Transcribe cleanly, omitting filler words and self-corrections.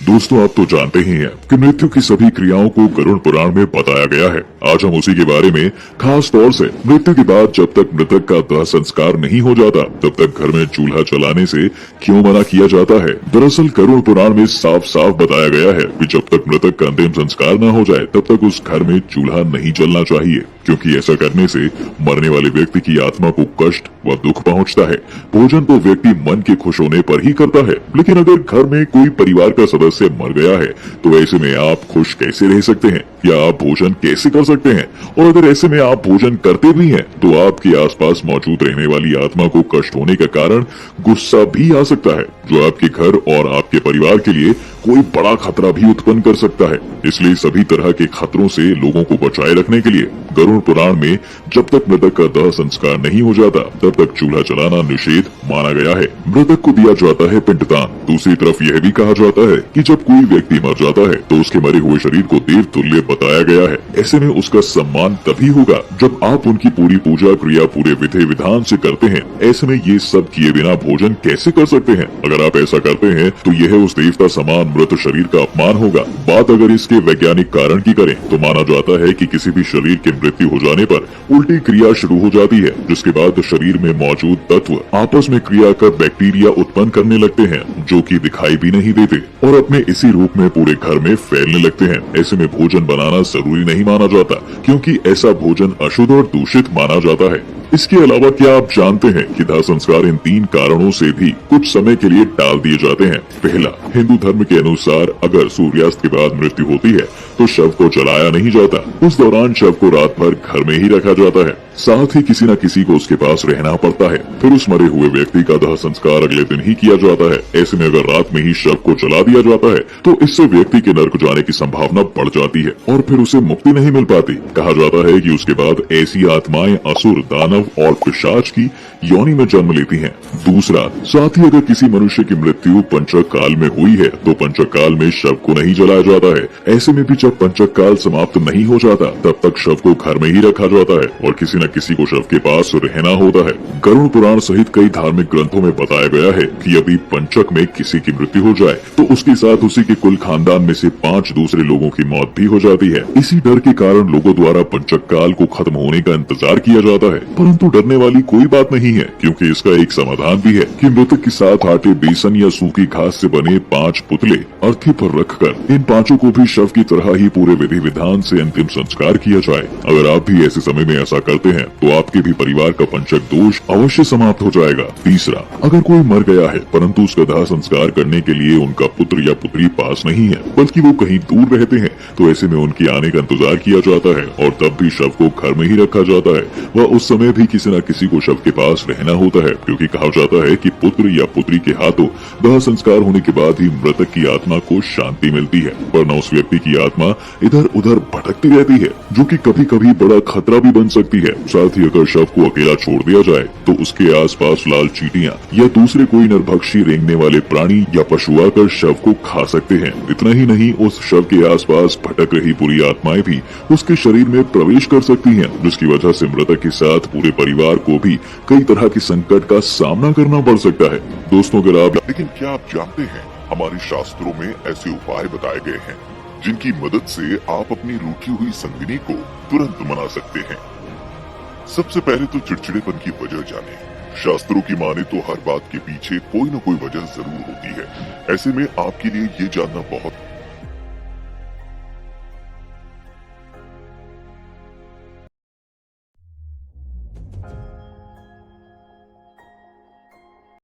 दोस्तों, आप तो जानते ही हैं कि मृत्यु की सभी क्रियाओं को गरुड़ पुराण में बताया गया है। आज हम उसी के बारे में खास तौर से मृत्यु के बाद जब तक मृतक का दाह संस्कार नहीं हो जाता तब तक घर में चूल्हा जलाने से क्यों मना किया जाता है। दरअसल गरुड़ पुराण में साफ साफ बताया गया है कि जब तक मृतक का अंतिम संस्कार न हो जाए तब तक उस घर में चूल्हा नहीं जलना चाहिए, क्योंकि ऐसा करने से मरने वाले व्यक्ति की आत्मा को कष्ट व दुख पहुंचता है। भोजन तो व्यक्ति मन के खुश होने पर ही करता है, लेकिन अगर घर में कोई परिवार का सदस्य मर गया है तो ऐसे में आप खुश कैसे रह सकते हैं या आप भोजन कैसे कर सकते हैं? और अगर ऐसे में आप भोजन करते भी हैं तो आपके आसपास मौजूद रहने वाली आत्मा को कष्ट होने का कारण गुस्सा भी आ सकता है, जो आपके घर और आपके परिवार के लिए कोई बड़ा खतरा भी उत्पन्न कर सकता है। इसलिए सभी तरह के खतरों से लोगों को बचाए रखने के लिए गरुड़ पुराण में जब तक मृतक का दाह संस्कार नहीं हो जाता तब तक चूल्हा जलाना निषेध माना गया है। मृतक को दिया जाता है पिंडदान। दूसरी तरफ यह भी कहा जाता है कि जब कोई व्यक्ति मर जाता है तो उसके मरे हुए शरीर को देव तुल्य बताया गया है। ऐसे में उसका सम्मान तभी होगा जब आप उनकी पूरी पूजा क्रिया पूरे विधि विधान से करते हैं। ऐसे में ये सब किए बिना भोजन कैसे कर सकते हैं? अगर आप ऐसा करते हैं तो यह उस देवता समान मृत शरीर का अपमान होगा। बात अगर इसके वैज्ञानिक कारण की करें तो माना जाता है कि किसी भी शरीर की मृत्यु हो जाने पर उल्टी क्रिया शुरू हो जाती है, जिसके बाद शरीर में मौजूद तत्व आपस में क्रिया कर बैक्टीरिया उत्पन्न करने लगते हैं, जो कि दिखाई भी नहीं देते और अपने इसी रूप में पूरे घर में फैलने लगते हैं। ऐसे में भोजन बनाना जरूरी नहीं माना जाता, क्योंकि ऐसा भोजन अशुद्ध और दूषित माना जाता है। इसके अलावा क्या आप जानते हैं कि दाह संस्कार इन 3 कारणों से भी कुछ समय के लिए टाल दिए जाते हैं। पहला, हिंदू धर्म के अनुसार अगर सूर्यास्त के बाद मृत्यु होती है तो शव को जलाया नहीं जाता। उस दौरान शव को रात भर घर में ही रखा जाता है, साथ ही किसी न किसी को उसके पास रहना पड़ता है। फिर उस मरे हुए व्यक्ति का दाह संस्कार अगले दिन ही किया जाता है। ऐसे में अगर रात में ही शव को जला दिया जाता है तो इससे व्यक्ति के नरक जाने की संभावना बढ़ जाती है और फिर उसे मुक्ति नहीं मिल पाती। कहा जाता है कि उसके बाद ऐसी आत्माएं असुर, दानव और पिशाच की योनि में जन्म लेती हैं। दूसरा, साथ ही अगर किसी मनुष्य की मृत्यु पंचक काल में हुई है तो पंचक काल में शव को नहीं जलाया जाता है। ऐसे में भी जब पंचक काल समाप्त नहीं हो जाता तब तक शव को घर में ही रखा जाता है और किसी न किसी को शव के पास रहना होता है। गरुड़ पुराण सहित कई धार्मिक ग्रंथों में बताया गया है कि यदि पंचक में किसी की मृत्यु हो जाए तो उसके साथ उसी के कुल खानदान में से 5 दूसरे लोगों की मौत भी हो जाती है। इसी डर के कारण लोगों द्वारा पंचक काल को खत्म होने का इंतजार किया जाता है, परंतु डरने वाली कोई बात नहीं है, क्योंकि इसका एक समाधान भी है कि मृतक के साथ आटे, बेसन या सूखी घास से बने 5 पुतले अर्थी पर रखकर इन 5 को भी शव की तरह ही पूरे विधि विधान से अंतिम संस्कार किया जाए। अगर आप भी ऐसे समय में ऐसा करते हैं तो आपके भी परिवार का पंचक दोष अवश्य समाप्त हो जाएगा। तीसरा, अगर कोई मर गया है परंतु उसका दाह संस्कार करने के लिए उनका पुत्र या पुत्री पास नहीं है बल्कि वो कहीं दूर रहते हैं तो ऐसे में उनके आने का इंतजार किया जाता है और तब भी शव को घर में ही रखा जाता है। वह उस समय भी किसी न किसी को शव के पास रहना होता है, क्योंकि कहा जाता है कि पुत्र या पुत्री के हाथों दाह संस्कार होने के बाद ही मृतक की आत्मा को शांति मिलती है, वरना उस व्यक्ति की आत्मा इधर उधर भटकती रहती है, जो कि कभी कभी बड़ा खतरा भी बन सकती है। साथ ही अगर शव को अकेला छोड़ दिया जाए तो उसके आसपास लाल चींटियां या दूसरे कोई नरभक्षी रेंगने वाले प्राणी या पशु आकर शव को खा सकते हैं। इतना ही नहीं, उस शव के आसपास भटक रही बुरी आत्माएं भी उसके शरीर में प्रवेश कर सकती हैं, जिसकी वजह से मृतक के साथ पूरे परिवार को भी कई तरह के संकट का सामना करना पड़ सकता है। दोस्तों, अगर आप लेकिन क्या आप जानते हैं हमारे शास्त्रों में ऐसे उपाय बताए गए हैं जिनकी मदद से आप अपनी रूठी हुई संगिनी को तुरंत मना सकते हैं। सबसे पहले तो चिड़चिड़ेपन की वजह जाने। शास्त्रों की माने तो हर बात के पीछे कोई न कोई वजह जरूर होती है। ऐसे में आपके लिए ये जानना बहुत